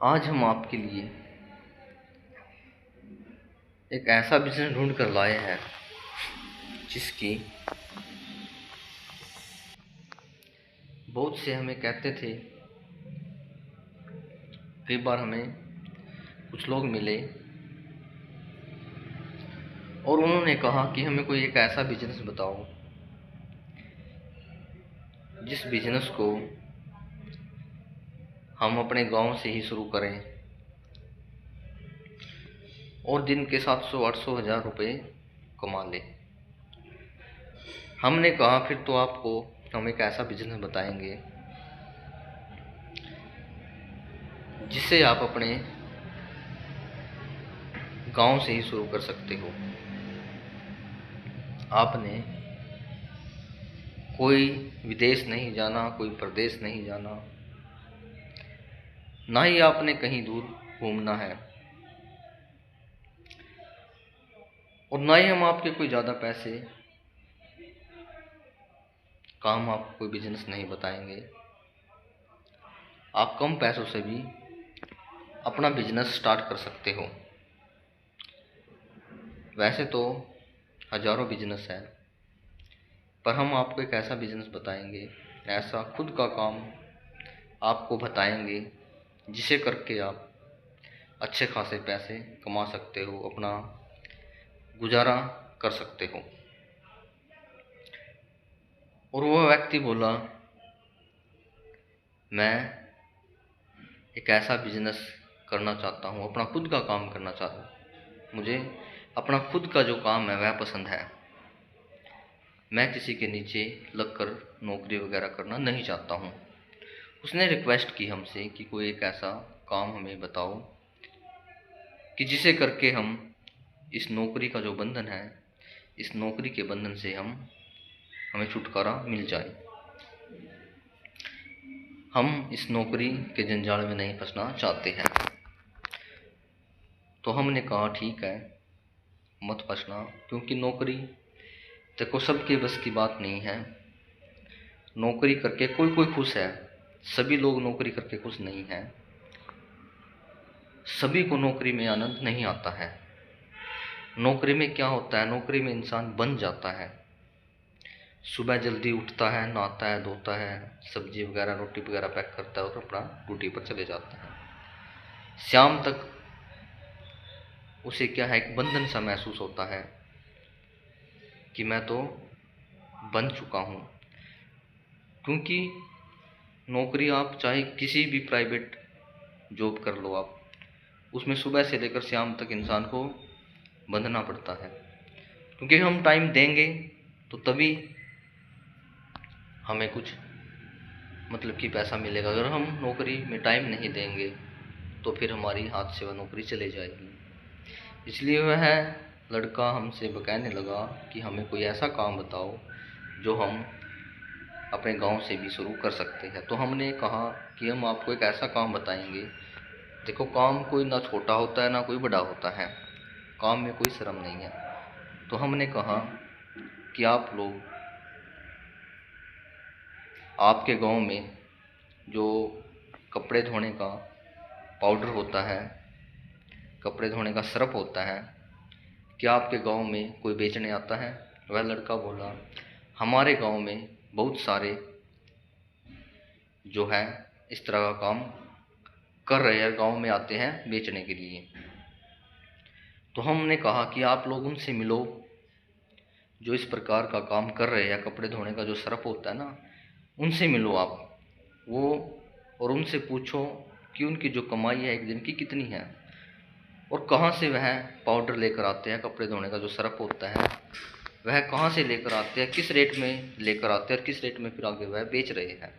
आज हम आपके लिए एक ऐसा बिजनेस ढूंढ कर लाए हैं जिसकी बहुत से हमें कहते थे। कई बार हमें कुछ लोग मिले और उन्होंने कहा कि हमें कोई एक ऐसा बिजनेस बताओ जिस बिजनेस को हम अपने गांव से ही शुरू करें और दिन के 700-800 हज़ार रुपये कमा लें। हमने कहा फिर तो आपको हम एक ऐसा बिजनेस बताएंगे जिसे आप अपने गांव से ही शुरू कर सकते हो। आपने कोई विदेश नहीं जाना, कोई प्रदेश नहीं जाना, ना ही आपने कहीं दूर घूमना है और ना ही हम आपके कोई ज़्यादा पैसे का हम आपको कोई बिजनेस नहीं बताएंगे। आप कम पैसों से भी अपना बिजनेस स्टार्ट कर सकते हो। वैसे तो हजारों बिजनेस है, पर हम आपको एक ऐसा बिजनेस बताएंगे, ऐसा खुद का काम आपको बताएंगे जिसे करके आप अच्छे खासे पैसे कमा सकते हो, अपना गुजारा कर सकते हो। और वह व्यक्ति बोला, मैं एक ऐसा बिजनेस करना चाहता हूँ, अपना खुद का काम करना चाहता हूँ। मुझे अपना खुद का जो काम है वह पसंद है। मैं किसी के नीचे लगकर नौकरी वगैरह करना नहीं चाहता हूँ। उसने रिक्वेस्ट की हमसे कि कोई एक ऐसा काम हमें बताओ कि जिसे करके हम इस नौकरी का जो बंधन है, इस नौकरी के बंधन से हमें छुटकारा मिल जाए। हम इस नौकरी के जंजाल में नहीं फंसना चाहते हैं। तो हमने कहा ठीक है, मत फंसना, क्योंकि नौकरी देखो सबके बस की बात नहीं है। नौकरी करके कोई कोई खुश है, सभी लोग नौकरी करके खुश नहीं हैं। सभी को नौकरी में आनंद नहीं आता है। नौकरी में क्या होता है, नौकरी में इंसान बन जाता है। सुबह जल्दी उठता है, नहाता है, धोता है, सब्जी वगैरह रोटी वगैरह पैक करता है और अपना ड्यूटी पर चले जाता है। शाम तक उसे क्या है, एक बंधन सा महसूस होता है कि मैं तो बन चुका हूँ। क्योंकि नौकरी आप चाहे किसी भी प्राइवेट जॉब कर लो, आप उसमें सुबह से लेकर शाम तक इंसान को बंधना पड़ता है। क्योंकि हम टाइम देंगे तो तभी हमें कुछ मतलब कि पैसा मिलेगा। अगर हम नौकरी में टाइम नहीं देंगे तो फिर हमारी हाथ से वह नौकरी चले जाएगी। इसलिए वह लड़का हमसे कहने लगा कि हमें कोई ऐसा काम बताओ जो हम अपने गांव से भी शुरू कर सकते हैं। तो हमने कहा कि हम आपको एक ऐसा काम बताएंगे। देखो, काम कोई ना छोटा होता है ना कोई बड़ा होता है, काम में कोई शर्म नहीं है। तो हमने कहा कि आप लोग आपके गांव में जो कपड़े धोने का पाउडर होता है, कपड़े धोने का सर्फ होता है, क्या आपके गांव में कोई बेचने आता है? वह लड़का बोला, हमारे गांव में बहुत सारे जो है इस तरह का काम कर रहे हैं, गांव में आते हैं बेचने के लिए। तो हमने कहा कि आप लोग उनसे मिलो जो इस प्रकार का काम कर रहे हैं, कपड़े धोने का जो सर्फ होता है ना, उनसे मिलो आप वो, और उनसे पूछो कि उनकी जो कमाई है एक दिन की कितनी है और कहाँ से वह पाउडर लेकर आते हैं, कपड़े धोने का जो सर्फ होता है वह कहाँ से लेकर आते हैं, किस रेट में लेकर आते हैं और किस रेट में फिर आगे वह बेच रहे हैं।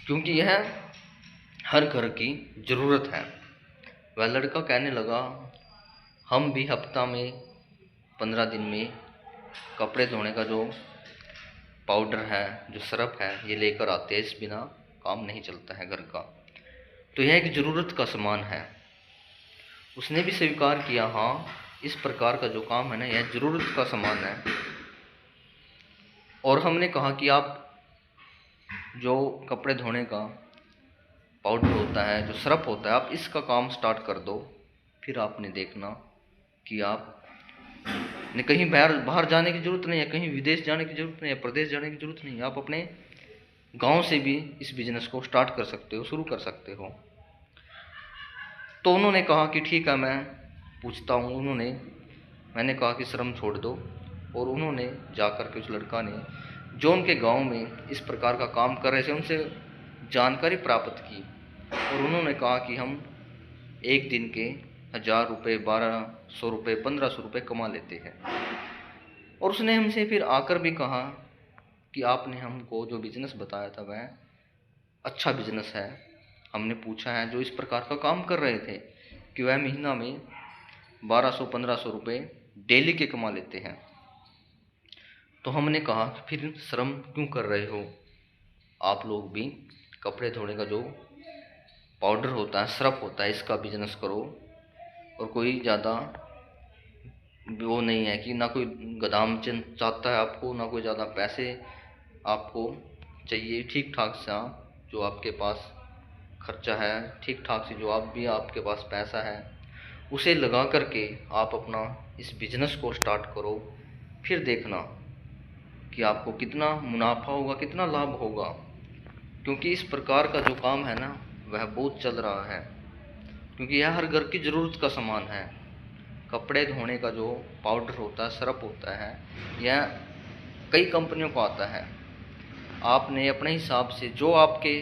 क्योंकि यह हर घर की ज़रूरत है। वह लड़का कहने लगा, हम भी हफ्ता में 15 दिन में कपड़े धोने का जो पाउडर है, जो सर्फ है, ये लेकर आते हैं, इस बिना काम नहीं चलता है घर का। तो यह एक ज़रूरत का सामान है। उसने भी स्वीकार किया, हाँ इस प्रकार का जो काम है ना, यह ज़रूरत का सामान है। और हमने कहा कि आप जो कपड़े धोने का पाउडर होता है, जो सिरप होता है, आप इसका काम स्टार्ट कर दो। फिर आपने देखना कि आप ने कहीं बाहर जाने की ज़रूरत नहीं है, कहीं विदेश जाने की ज़रूरत नहीं है, प्रदेश जाने की ज़रूरत नहीं है। आप अपने गांव से भी इस बिज़नेस को स्टार्ट कर सकते हो, शुरू कर सकते हो। तो उन्होंने कहा कि ठीक है, मैं पूछता हूँ। मैंने कहा कि शर्म छोड़ दो। और उन्होंने जाकर के, उस लड़का ने जो उनके गांव में इस प्रकार का काम कर रहे थे, उनसे जानकारी प्राप्त की। और उन्होंने कहा कि हम एक दिन के 1000 रुपये, 1200 रुपये, 1500 रुपये कमा लेते हैं। और उसने हमसे फिर आकर भी कहा कि आपने हमको जो बिज़नेस बताया था वह अच्छा बिज़नेस है। हमने पूछा है, जो इस प्रकार का काम कर रहे थे कि वह महीना में 1200-1500 रुपये डेली के कमा लेते हैं। तो हमने कहा कि फिर शर्म क्यों कर रहे हो? आप लोग भी कपड़े धोने का जो पाउडर होता है, सिरप होता है, इसका बिज़नेस करो। और कोई ज़्यादा वो नहीं है कि ना कोई गोदाम चाहता है आपको, ना कोई ज़्यादा पैसे आपको चाहिए। ठीक ठाक सा जो आपके पास खर्चा है, ठीक ठाक से जो आप भी आपके पास पैसा है, उसे लगा करके आप अपना इस बिज़नेस को स्टार्ट करो। फिर देखना कि आपको कितना मुनाफा होगा, कितना लाभ होगा। क्योंकि इस प्रकार का जो काम है ना, वह बहुत चल रहा है। क्योंकि यह हर घर की ज़रूरत का सामान है। कपड़े धोने का जो पाउडर होता है, सिरप होता है, यह कई कंपनियों को आता है। आपने अपने हिसाब से जो आपके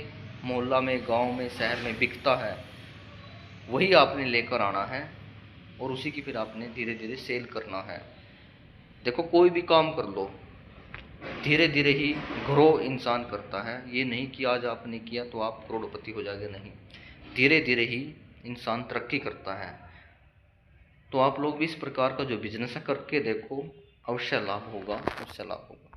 मोहल्ला में, गांव में, शहर में बिकता है, वही आपने लेकर आना है। और उसी की फिर आपने धीरे धीरे सेल करना है। देखो, कोई भी काम कर लो, धीरे धीरे ही ग्रो इंसान करता है। ये नहीं कि आज आपने किया तो आप करोड़पति हो जाएंगे, नहीं। धीरे धीरे ही इंसान तरक्की करता है। तो आप लोग भी इस प्रकार का जो बिजनेस है करके देखो, अवश्य लाभ होगा, अवश्य लाभ होगा।